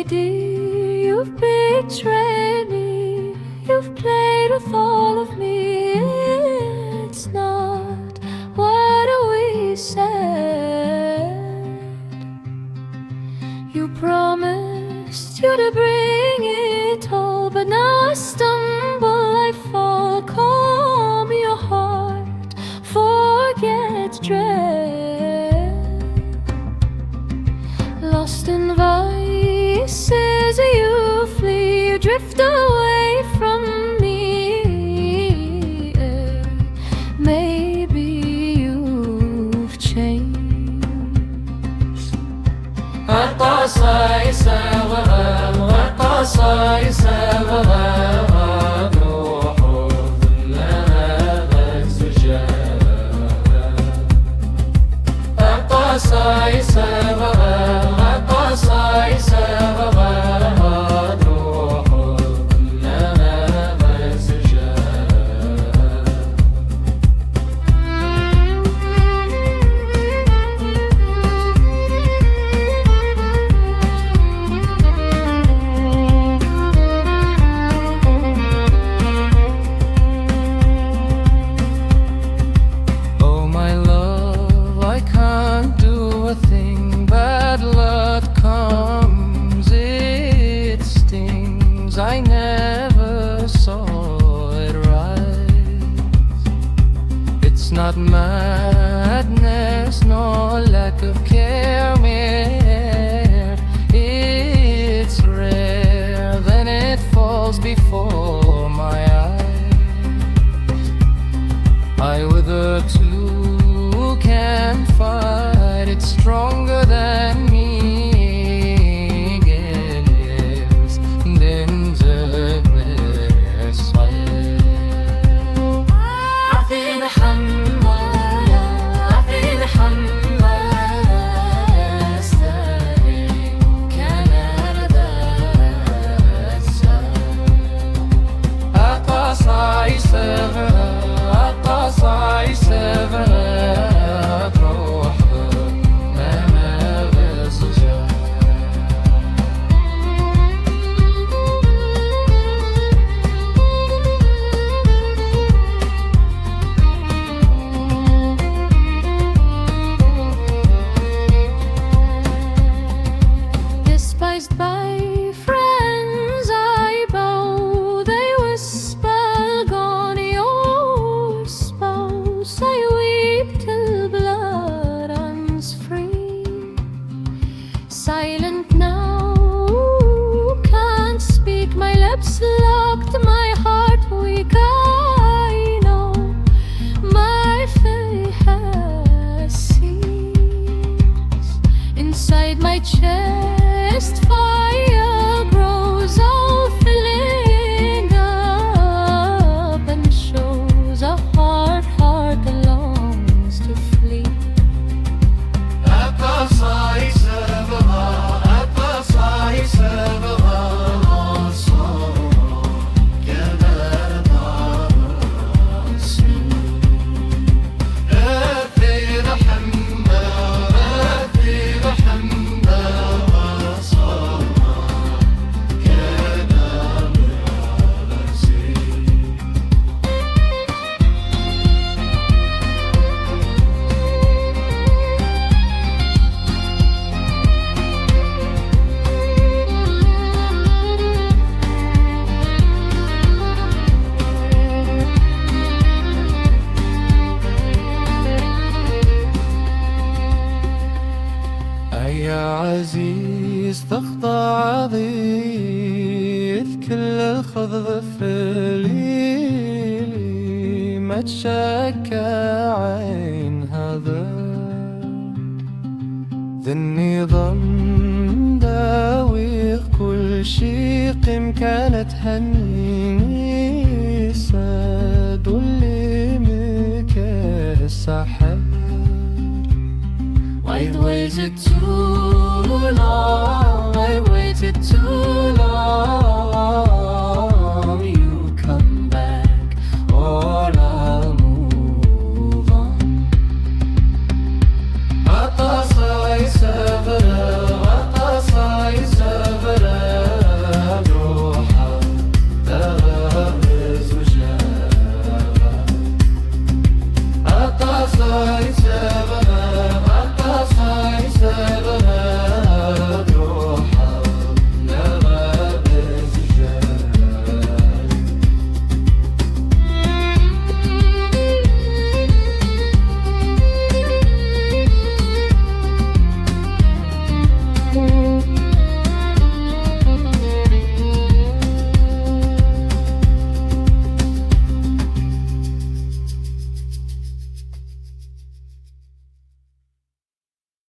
dear, you've betrayed me. You've played with all of me. It's not what we said. You promised you'd bring it all, but now I stumble, I fall. Calm your heart, forget dread. Lost in vices, you flee, you drift away from me. Maybe you've changed. القصايص غرام والقصايص غرام روح لها الزجاج. القصايص غرام القصايص غرام روح لها الزجاج. Oh my love, I can't do a thing. Bad luck comes, it stings. I never saw it rise. It's not madness, nor lack of care, mere. It's rare, then it falls before my eyes. I wither too, can fight, it's stronger than me. Gives عفين حمال عفين حمال استري كان القصايص القصايص تروح لما بالزجاج. Despised by friends, I bow. They whisper, gone your spouse. I weep till blood runs free. Silent now, can't speak. My lips locked, my heart weak. I know my fate has ceased. Inside my chest, fire grows, all filling up, and shows a heart that longs to flee. القصايص غرام القصايص غرام صار كبر راسي. أثير حمى أثير حمى صار كبر راسي. يا عزيز تخضع ضيف كل الخضف ليلي ما تشكى عين هذا ذني ظن داوي كل شي قم كانت هنيني ساد واللي مكسحة. I waited too long, I waited too